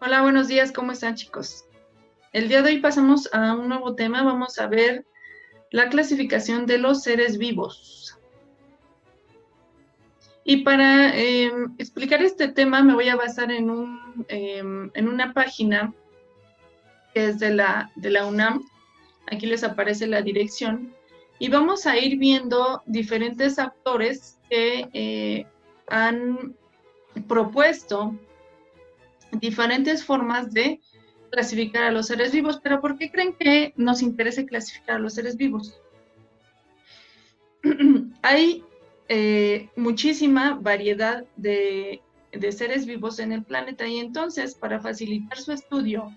Hola, buenos días, ¿cómo están, chicos? El día de hoy pasamos a un nuevo tema. Vamos a ver la clasificación de los seres vivos. Y para explicar este tema me voy a basar en una página que es de la UNAM. Aquí les aparece la dirección. Y vamos a ir viendo diferentes autores que han propuesto diferentes formas de clasificar a los seres vivos. Pero ¿por qué creen que nos interesa clasificar a los seres vivos? Hay muchísima variedad de seres vivos en el planeta y entonces para facilitar su estudio,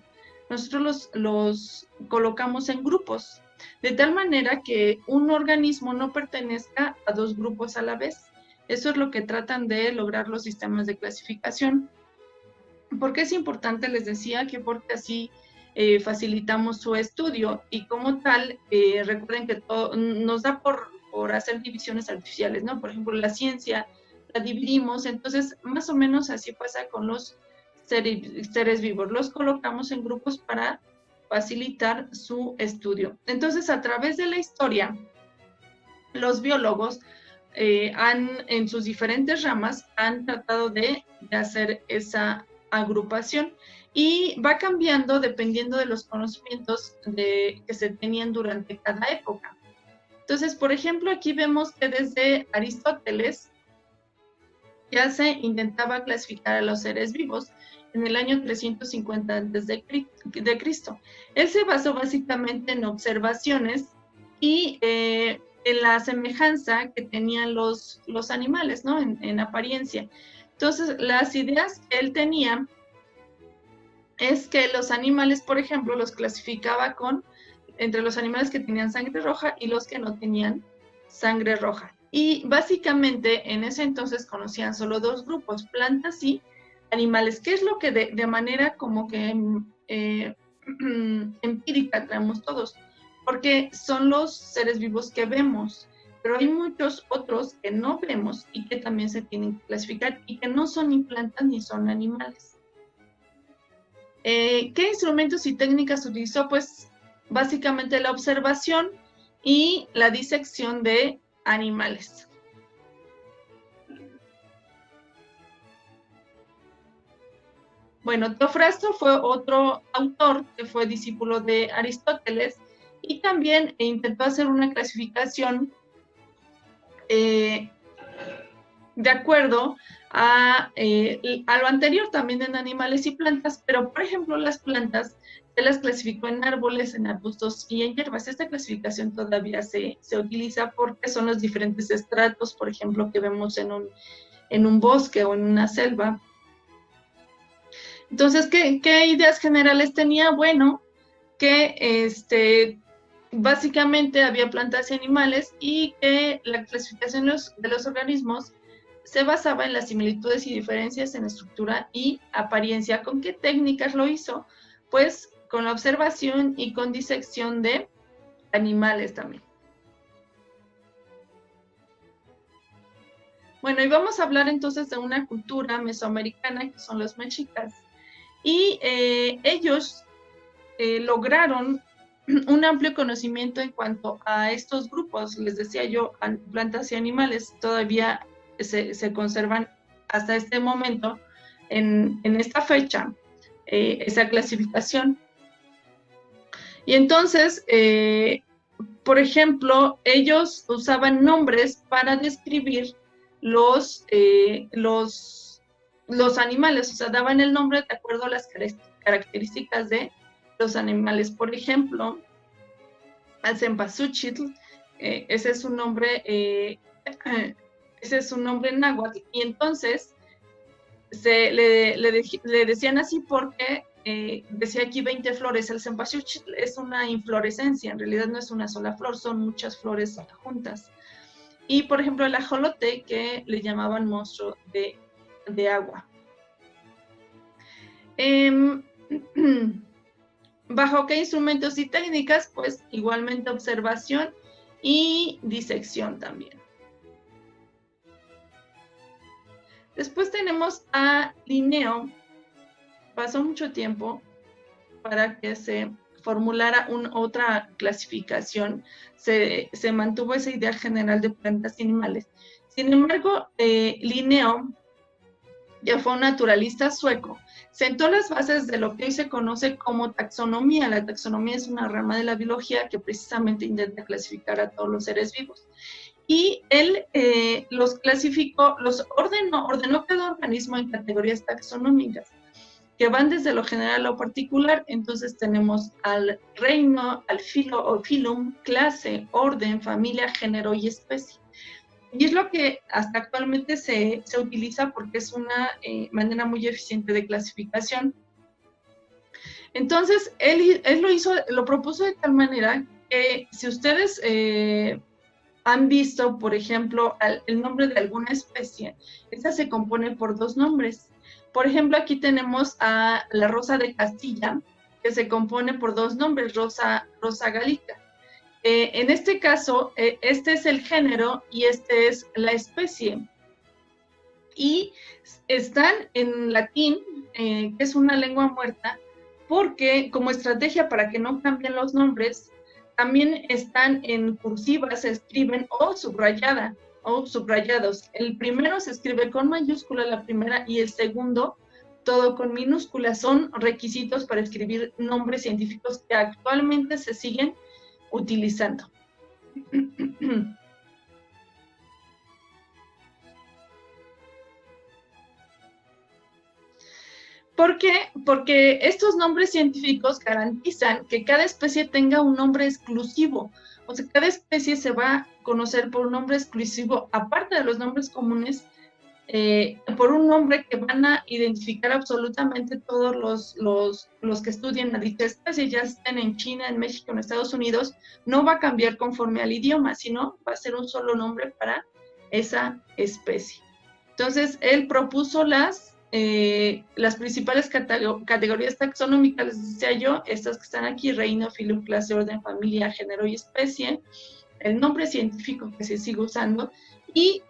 nosotros los colocamos en grupos, de tal manera que un organismo no pertenezca a dos grupos a la vez. Eso es lo que tratan de lograr los sistemas de clasificación. ¿Por qué es importante? Les decía que porque así facilitamos su estudio y como tal, recuerden que todo, nos da por hacer divisiones artificiales, ¿no? Por ejemplo, la ciencia la dividimos, entonces más o menos así pasa con los seres vivos. Los colocamos en grupos para facilitar su estudio. Entonces, a través de la historia, los biólogos en sus diferentes ramas, han tratado de hacer esa agrupación y va cambiando dependiendo de los conocimientos que se tenían durante cada época. Entonces, por ejemplo, aquí vemos que desde Aristóteles ya se intentaba clasificar a los seres vivos en el año 350 a.C. Él se basó básicamente en observaciones y en la semejanza que tenían los animales, ¿no? En apariencia. Entonces, las ideas que él tenía es que los animales, por ejemplo, los clasificaba entre los animales que tenían sangre roja y los que no tenían sangre roja. Y básicamente en ese entonces conocían solo dos grupos, plantas y animales, que es lo que de manera como que empírica traemos todos, porque son los seres vivos que vemos, pero hay muchos otros que no vemos y que también se tienen que clasificar y que no son ni plantas ni son animales. ¿Qué instrumentos y técnicas utilizó? Pues básicamente la observación y la disección de animales. Bueno, Teofrasto fue otro autor que fue discípulo de Aristóteles y también intentó hacer una clasificación de acuerdo a lo anterior también en animales y plantas, pero por ejemplo las plantas se las clasificó en árboles, en arbustos y en hierbas. Esta clasificación todavía se utiliza porque son los diferentes estratos, por ejemplo, que vemos en un bosque o en una selva. Entonces, ¿qué ideas generales tenía? Bueno, que básicamente había plantas y animales y que la clasificación de los organismos se basaba en las similitudes y diferencias en estructura y apariencia. ¿Con qué técnicas lo hizo? Pues con la observación y con disección de animales también. Bueno, y vamos a hablar entonces de una cultura mesoamericana que son los mexicas. Y ellos lograron un amplio conocimiento en cuanto a estos grupos. Les decía yo, plantas y animales todavía se conservan hasta este momento, en esta fecha, esa clasificación. Y entonces, por ejemplo, ellos usaban nombres para describir los animales, o sea, daban el nombre de acuerdo a las características de los animales. Por ejemplo, al cempasúchil, ese es un nombre, ese es un nombre náhuatl, y entonces le decían así porque decía aquí 20 flores. El cempasúchil es una inflorescencia, en realidad no es una sola flor, son muchas flores juntas. Y por ejemplo el ajolote, que le llamaban monstruo de agua. ¿Bajo qué instrumentos y técnicas? Pues igualmente observación y disección también. Después tenemos a Linneo. pasó mucho tiempo para que se formulara otra clasificación, se mantuvo esa idea general de plantas y animales. Sin embargo, Linneo, ya fue un naturalista sueco, sentó las bases de lo que hoy se conoce como taxonomía. La taxonomía es una rama de la biología que precisamente intenta clasificar a todos los seres vivos. Y él los clasificó, ordenó cada organismo en categorías taxonómicas, que van desde lo general a lo particular. Entonces tenemos al reino, al filo o filum, clase, orden, familia, género y especie. Y es lo que hasta actualmente se utiliza porque es una manera muy eficiente de clasificación. Entonces, él lo propuso de tal manera que si ustedes han visto, por ejemplo, el nombre de alguna especie, esta se compone por dos nombres. Por ejemplo, aquí tenemos a la rosa de Castilla, que se compone por dos nombres, rosa gallica. En este caso, este es el género y este es la especie. Y están en latín, que es una lengua muerta, porque como estrategia para que no cambien los nombres, también están en cursiva, se escriben o subrayada o subrayados. El primero se escribe con mayúscula, la primera, y el segundo todo con minúscula. Son requisitos para escribir nombres científicos que actualmente se siguen utilizando. ¿Por qué? Porque estos nombres científicos garantizan que cada especie tenga un nombre exclusivo. O sea, cada especie se va a conocer por un nombre exclusivo, aparte de los nombres comunes, por un nombre que van a identificar absolutamente todos los que estudien a dicha especie, ya estén en China, en México, en Estados Unidos. No va a cambiar conforme al idioma, sino va a ser un solo nombre para esa especie. Entonces, él propuso las principales categorías taxonómicas, les decía yo, estas que están aquí: reino, filum, clase, orden, familia, género y especie, el nombre científico que se sigue usando, y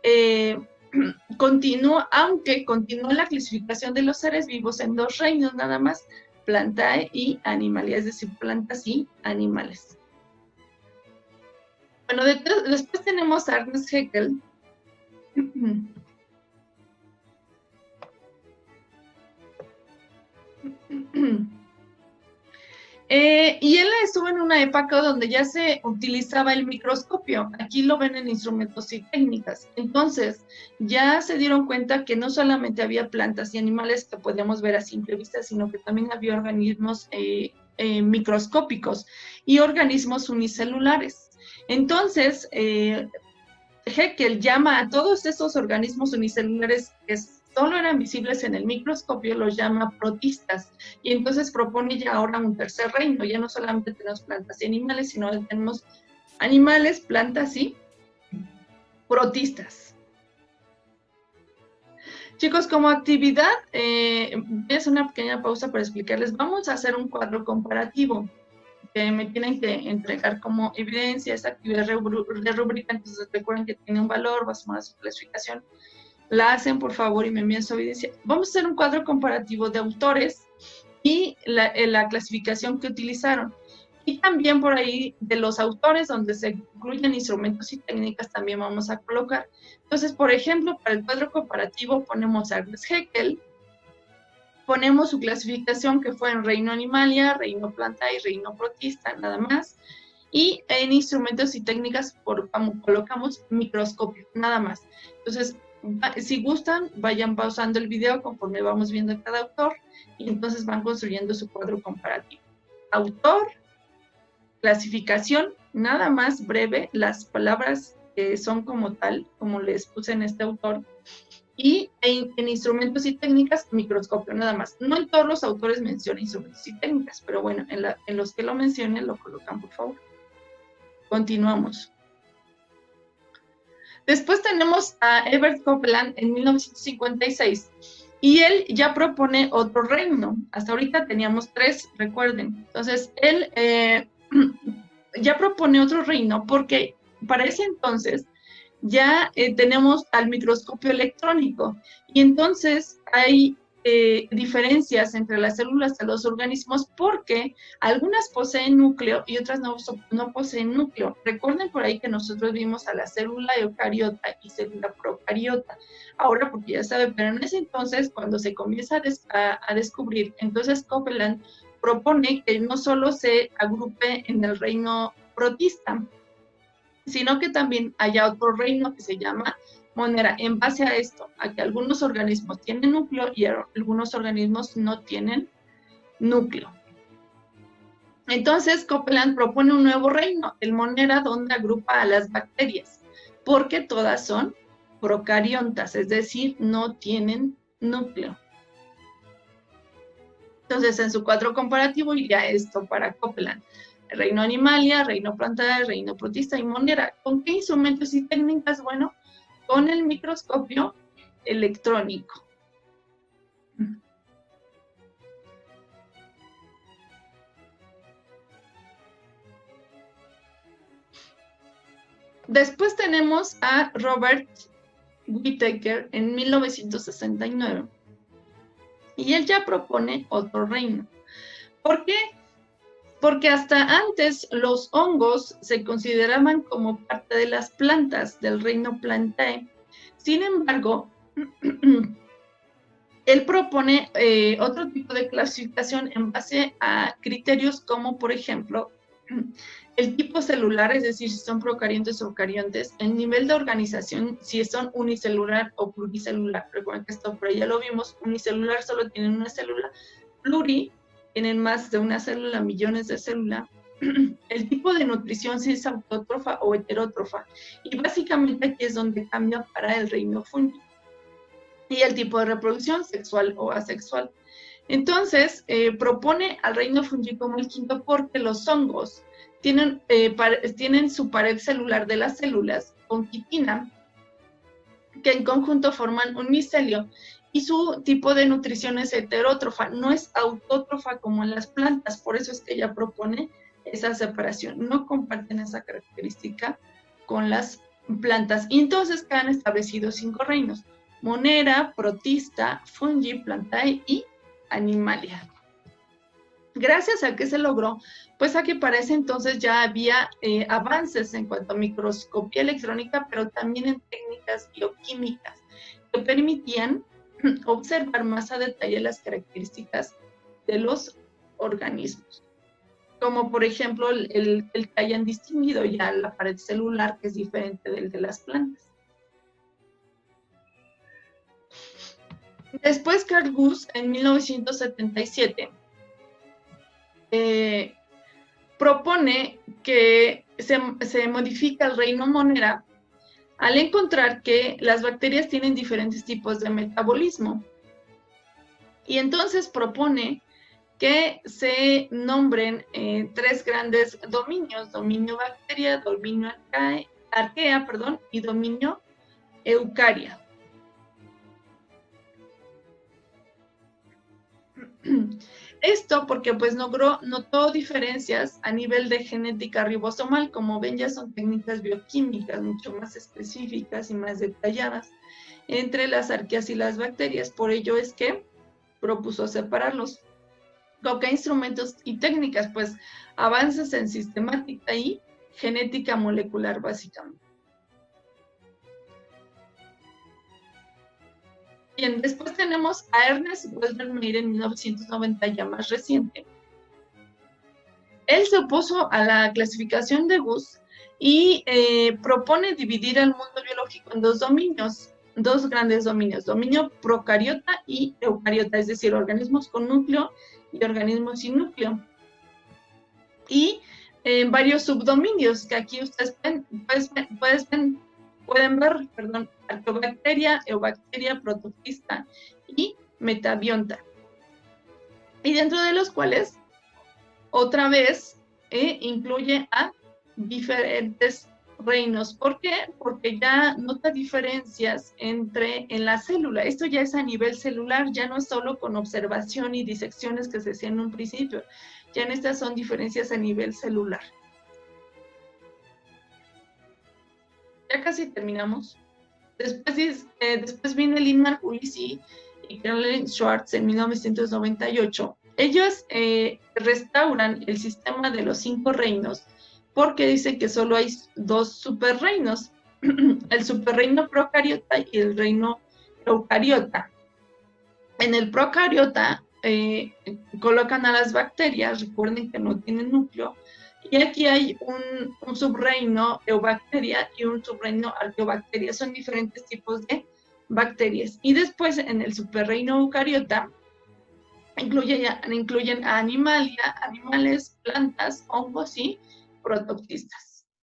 aunque continúa la clasificación de los seres vivos en dos reinos nada más: plantae y animalia, es decir, plantas y animales. Bueno, después tenemos a Ernest Haeckel. Y él estuvo en una época donde ya se utilizaba el microscopio. Aquí lo ven en instrumentos y técnicas. Entonces, ya se dieron cuenta que no solamente había plantas y animales que podíamos ver a simple vista, sino que también había organismos microscópicos y organismos unicelulares. Entonces, Haeckel llama a todos esos organismos unicelulares que solo eran visibles en el microscopio, los llama protistas, y entonces propone ya ahora un tercer reino. Ya no solamente tenemos plantas y animales, sino que tenemos animales, plantas y protistas. Chicos, como actividad, voy a hacer una pequeña pausa para explicarles. Vamos a hacer un cuadro comparativo que me tienen que entregar como evidencia. Esta actividad de rúbrica, entonces recuerden que tiene un valor, va a sumar a su clasificación. La hacen, por favor, y me envían su evidencia. Vamos a hacer un cuadro comparativo de autores y la clasificación que utilizaron. Y también por ahí de los autores, donde se incluyen instrumentos y técnicas, también vamos a colocar. Entonces, por ejemplo, para el cuadro comparativo ponemos a Ernest Haeckel, ponemos su clasificación, que fue en reino animalia, reino planta y reino protista, nada más. Y en instrumentos y técnicas colocamos microscopio, nada más. Entonces, si gustan, vayan pausando el video conforme vamos viendo a cada autor, y entonces van construyendo su cuadro comparativo. Autor, clasificación, nada más breve, las palabras que son como tal, como les puse en este autor, y en instrumentos y técnicas, microscopio, nada más. No en todos los autores mencionan instrumentos y técnicas, pero bueno, en los que lo mencionen, lo colocan, por favor. Continuamos. Después tenemos a Herbert Copeland en 1956, y él ya propone otro reino. Hasta ahorita teníamos 3, recuerden. Entonces, él ya propone otro reino porque para ese entonces ya tenemos al microscopio electrónico, y entonces hay diferencias entre las células de los organismos porque algunas poseen núcleo y otras no poseen núcleo. Recuerden por ahí que nosotros vimos a la célula eucariota y célula procariota. Ahora, porque ya sabe, pero en ese entonces, cuando se comienza a descubrir, entonces Copeland propone que no solo se agrupe en el reino protista, sino que también haya otro reino que se llama monera, en base a esto, a que algunos organismos tienen núcleo y algunos organismos no tienen núcleo. Entonces, Copeland propone un nuevo reino, el monera, donde agrupa a las bacterias, porque todas son procariontas, es decir, no tienen núcleo. Entonces, en su cuadro comparativo iría esto para Copeland: reino animalia, reino plantae, reino protista y monera. ¿Con qué instrumentos y técnicas? Bueno, con el microscopio electrónico. Después tenemos a Robert Whittaker en 1969. Y él ya propone otro reino. ¿Por qué? Porque hasta antes los hongos se consideraban como parte de las plantas del reino Plantae. Sin embargo, él propone otro tipo de clasificación en base a criterios como, por ejemplo, el tipo celular, es decir, si son procariontes o eucariontes, el nivel de organización, si son unicelular o pluricelular. Recuerden que esto por ahí ya lo vimos: unicelular solo tienen una célula, pluri tienen más de una célula, millones de células. El tipo de nutrición, si es autótrofa o heterótrofa. Y básicamente aquí es donde cambia para el reino fungi. Y el tipo de reproducción, sexual o asexual. Entonces, propone al reino fungi como el quinto porque los hongos tienen su pared celular de las células con quitina, que en conjunto forman un micelio, y su tipo de nutrición es heterótrofa, no es autótrofa como en las plantas. Por eso es que ella propone esa separación. No comparten esa característica con las plantas. Y entonces quedan establecidos 5 reinos: monera, protista, fungi, plantae y animalia. ¿Gracias a qué se logró? Pues a que para ese entonces ya había avances en cuanto a microscopía electrónica, pero también en técnicas bioquímicas que permitían observar más a detalle las características de los organismos. Como por ejemplo el que hayan distinguido ya la pared celular, que es diferente del de las plantas. Después Carl Guth, en 1977, propone que se modifica el reino monera al encontrar que las bacterias tienen diferentes tipos de metabolismo. Y entonces propone que se nombren 3 grandes dominios: dominio bacteria, dominio arquea, y dominio eucaria. Esto porque pues notó diferencias a nivel de genética ribosomal. Como ven, ya son técnicas bioquímicas mucho más específicas y más detalladas entre las arqueas y las bacterias. Por ello es que propuso separarlos. ¿Con qué instrumentos y técnicas? Pues avances en sistemática y genética molecular, básicamente. Bien, después tenemos a Ernest Welder-Meyer en 1990, ya más reciente. Él se opuso a la clasificación de Guth y propone dividir al mundo biológico en 2 dominios, 2 grandes dominios: dominio procariota y eucariota, es decir, organismos con núcleo y organismos sin núcleo. Y varios subdominios que aquí ustedes pueden ver, arqueobacteria, eubacteria, protopista y metabionta. Y dentro de los cuales, otra vez, incluye a diferentes reinos. ¿Por qué? Porque ya nota diferencias en la célula. Esto ya es a nivel celular, ya no es solo con observación y disecciones que se hacían en un principio. Ya en estas son diferencias a nivel celular. Ya casi terminamos. Después viene Lynn Margulis y y Carolyn Schwartz en 1998, ellos restauran el sistema de los 5 reinos porque dicen que solo hay 2 superreinos, el superreino procariota y el reino eucariota. En el procariota colocan a las bacterias, recuerden que no tienen núcleo, y aquí hay un subreino eubacteria y un subreino arqueobacteria, son diferentes tipos de bacterias. Y después en el superreino eucariota incluyen a animales, plantas, hongos y protopistas.